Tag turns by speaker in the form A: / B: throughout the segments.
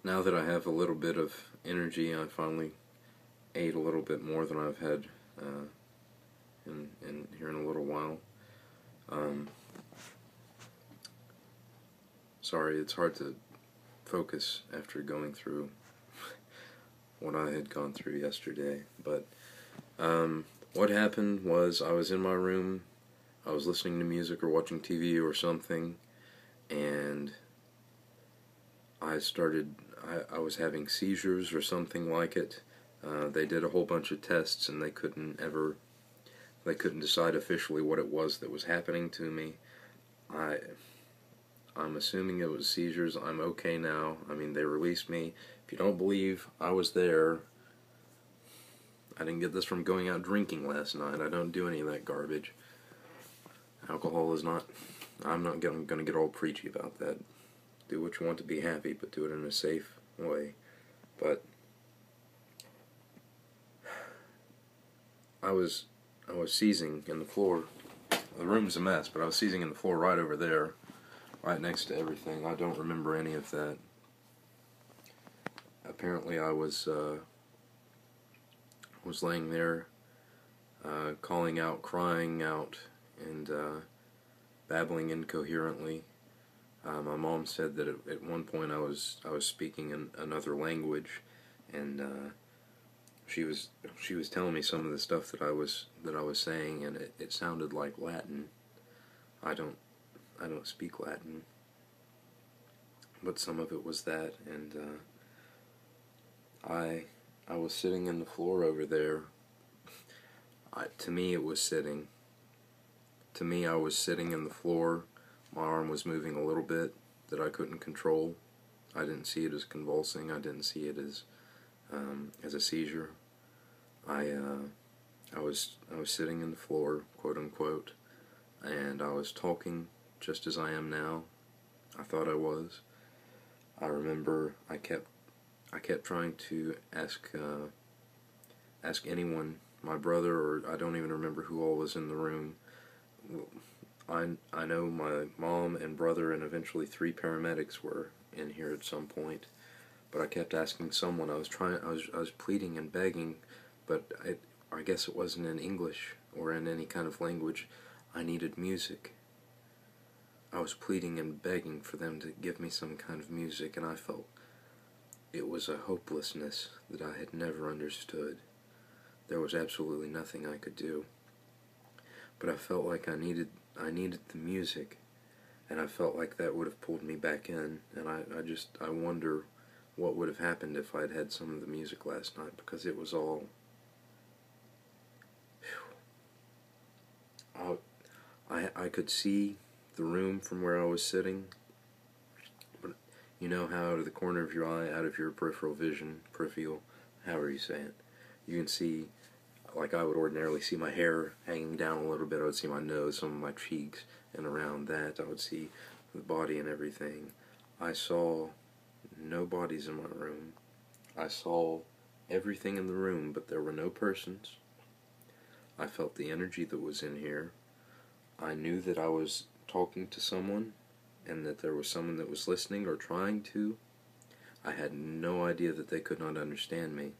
A: Now that I have a little bit of energy, I finally ate a little bit more than I've had in here in a little while. Um, Sorry, it's hard to focus after going through what I had gone through yesterday. But what happened was I was in my room, I was listening to music or watching TV or something, and I was having seizures or something like it. They did a whole bunch of tests and they couldn't decide officially what it was that was happening to me. I'm assuming it was seizures. I'm okay now. I mean, they released me. If you don't believe I was there, I didn't get this from going out drinking last night. I don't do any of that garbage. Alcohol is not... I'm not going to get all preachy about that. Do what you want to be happy, but do it in a safe way. But I was seizing in the floor. The room's a mess, but I was seizing in the floor right over there, right next to everything. I don't remember any of that. Apparently I was laying there, calling out, crying out, and babbling incoherently. My mom said that at one point I was speaking in another language, and she was telling me some of the stuff that I was saying, and it sounded like Latin. I don't speak Latin, but some of it was that, and I was sitting in the floor over there. To me it was sitting. To me I was sitting in the floor. My arm was moving a little bit that I couldn't control. I didn't see it as convulsing. I didn't see it as a seizure. I was sitting in the floor, quote unquote, and I was talking just as I am now. I thought I was. I remember I kept trying to ask anyone, my brother, or I don't even remember who all was in the room. I know my mom and brother and eventually 3 paramedics were in here at some point, but I kept asking someone. I was pleading and begging, but I guess it wasn't in English or in any kind of language. I needed music. I was pleading and begging for them to give me some kind of music, and I felt it was a hopelessness that I had never understood. There was absolutely nothing I could do. But I felt like I needed the music, and I felt like that would have pulled me back in, and I wonder what would have happened if I'd had some of the music last night, because it was all... I could see the room from where I was sitting, but you know how out of the corner of your eye, out of your peripheral vision, however you say it, you can see, like I would ordinarily see my hair hanging down a little bit. I would see my nose, some of my cheeks, and around that I would see the body and everything. I saw no bodies in my room. I saw everything in the room, but there were no persons. I felt the energy that was in here. I knew that I was talking to someone, and that there was someone that was listening or trying to. I had no idea that they could not understand me.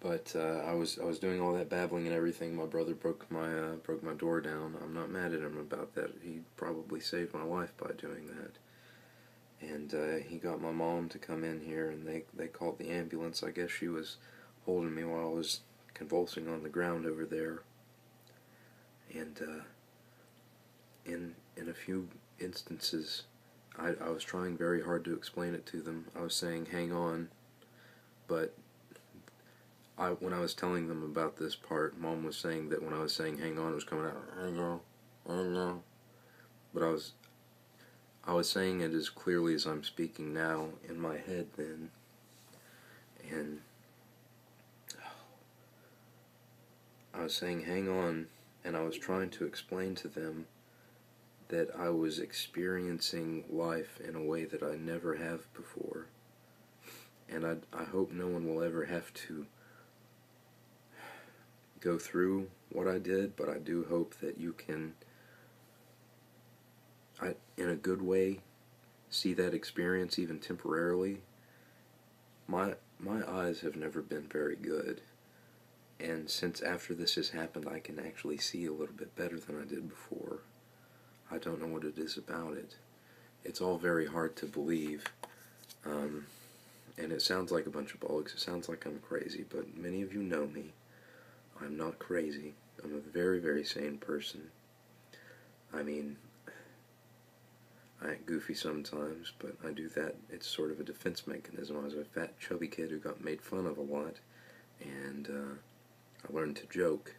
A: But I was doing all that babbling and everything. My brother broke my door down. I'm not mad at him about that. He probably saved my life by doing that. And he got my mom to come in here, and they called the ambulance. I guess she was holding me while I was convulsing on the ground over there. And in a few instances, I was trying very hard to explain it to them. I was saying, hang on, but when I was telling them about this part, Mom was saying that when I was saying hang on, it was coming out, hang on. But I was saying it as clearly as I'm speaking now in my head then. And I was saying hang on, and I was trying to explain to them that I was experiencing life in a way that I never have before. And I hope no one will ever have to go through what I did, but I do hope that you can, in a good way, see that experience even temporarily. My eyes have never been very good, and since after this has happened I can actually see a little bit better than I did before. I don't know what it is about it. It's all very hard to believe, and it sounds like a bunch of bollocks. It sounds like I'm crazy, but many of you know me. I'm not crazy. I'm a very, very sane person. I mean, I act goofy sometimes, but I do that. It's sort of a defense mechanism. I was a fat, chubby kid who got made fun of a lot, and I learned to joke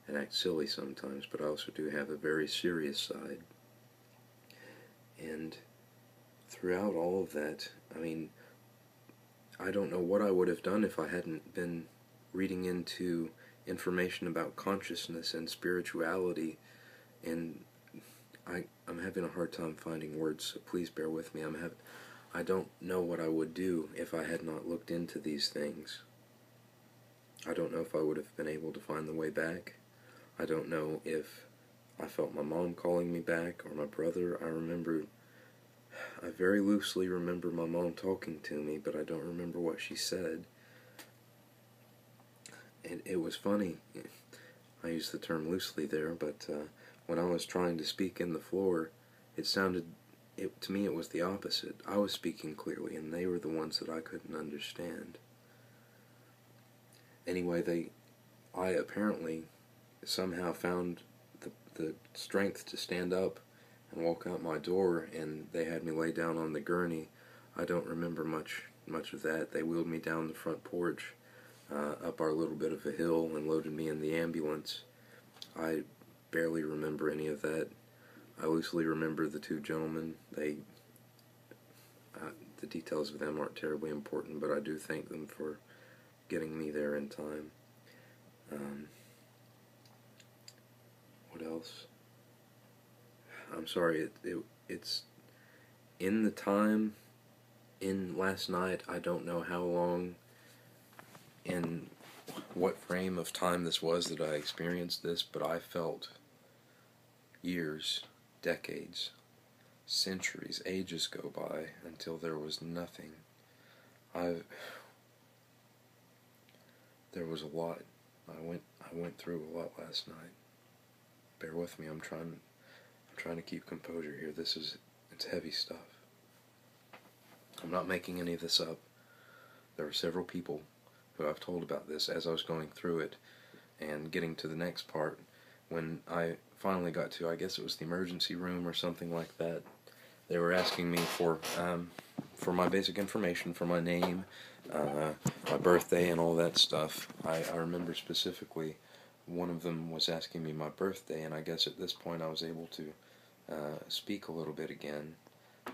A: and act silly sometimes, but I also do have a very serious side. And throughout all of that, I mean, I don't know what I would have done if I hadn't been reading into information about consciousness and spirituality, and I'm having a hard time finding words, so please bear with me. I don't know what I would do if I had not looked into these things. I don't know if I would have been able to find the way back. I don't know if I felt my mom calling me back or my brother. I very loosely remember my mom talking to me, but I don't remember what she said. And it was funny. I use the term loosely there, but when I was trying to speak in the floor, to me it was the opposite. I was speaking clearly, and they were the ones that I couldn't understand. Anyway, I apparently somehow found the strength to stand up and walk out my door, and they had me lay down on the gurney. I don't remember much of that. They wheeled me down the front porch, up our little bit of a hill, and loaded me in the ambulance. I barely remember any of that. I loosely remember the two gentlemen. The details of them aren't terribly important, but I do thank them for getting me there in time. What else? I'm sorry, it's in the time, in last night, I don't know how long, in what frame of time this was that I experienced this, but I felt years, decades, centuries, ages go by until there was nothing. There was a lot. I went through a lot last night. Bear with me, I'm trying to keep composure here. It's heavy stuff. I'm not making any of this up. There were several people who I've told about this as I was going through it and getting to the next part. When I finally got to, I guess it was the emergency room or something like that, they were asking me for my basic information, for my name, my birthday, and all that stuff. I remember specifically one of them was asking me my birthday, and I guess at this point I was able to speak a little bit again.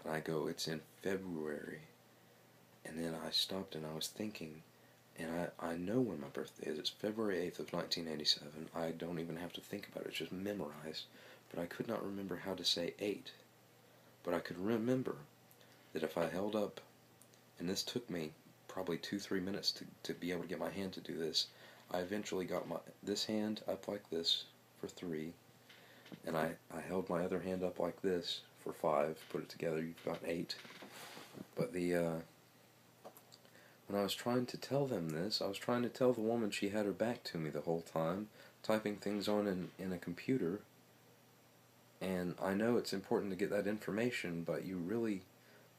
A: And I go, it's in February. And then I stopped and I was thinking, and I know when my birthday is. It's February 8th of 1987. I don't even have to think about it. It's just memorized. But I could not remember how to say 8. But I could remember that if I held up, and this took me probably 2-3 minutes to be able to get my hand to do this, I eventually got this hand up like this for 3, and I held my other hand up like this for 5, put it together, you've got 8. But when I was trying to tell them this, I was trying to tell the woman she had her back to me the whole time, typing things on in a computer, and I know it's important to get that information, but I'm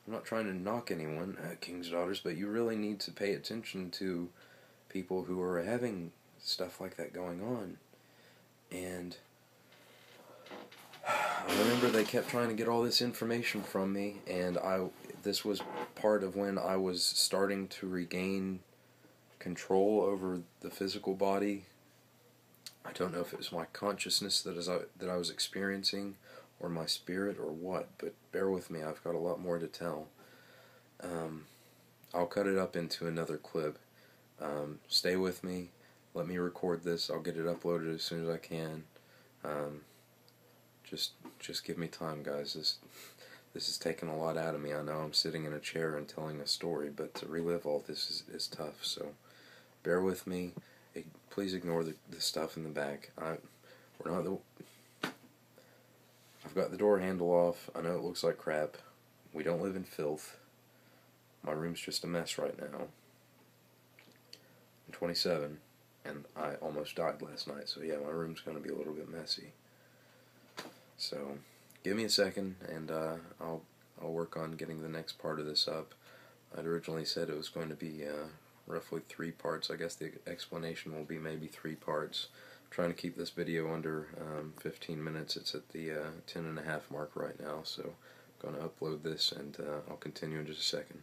A: not trying to knock anyone, King's Daughters, but you really need to pay attention to people who are having stuff like that going on. And I remember they kept trying to get all this information from me, and this was part of when I was starting to regain control over the physical body. I don't know if it was my consciousness that I was experiencing, or my spirit, or what, but bear with me, I've got a lot more to tell. I'll cut it up into another clip. Stay with me, let me record this, I'll get it uploaded as soon as I can. Just give me time, guys. This is taking a lot out of me. I know I'm sitting in a chair and telling a story, but to relive all this is tough, so bear with me. Please ignore the stuff in the back. I've got the door handle off. I know it looks like crap, we don't live in filth. My room's just a mess right now. I'm 27, and I almost died last night, so yeah, my room's going to be a little bit messy. So, give me a second, and I'll work on getting the next part of this up. I'd originally said it was going to be roughly 3 parts. I guess the explanation will be maybe 3 parts. I'm trying to keep this video under 15 minutes. It's at the 10 and a half mark right now, so I'm going to upload this, and I'll continue in just a second.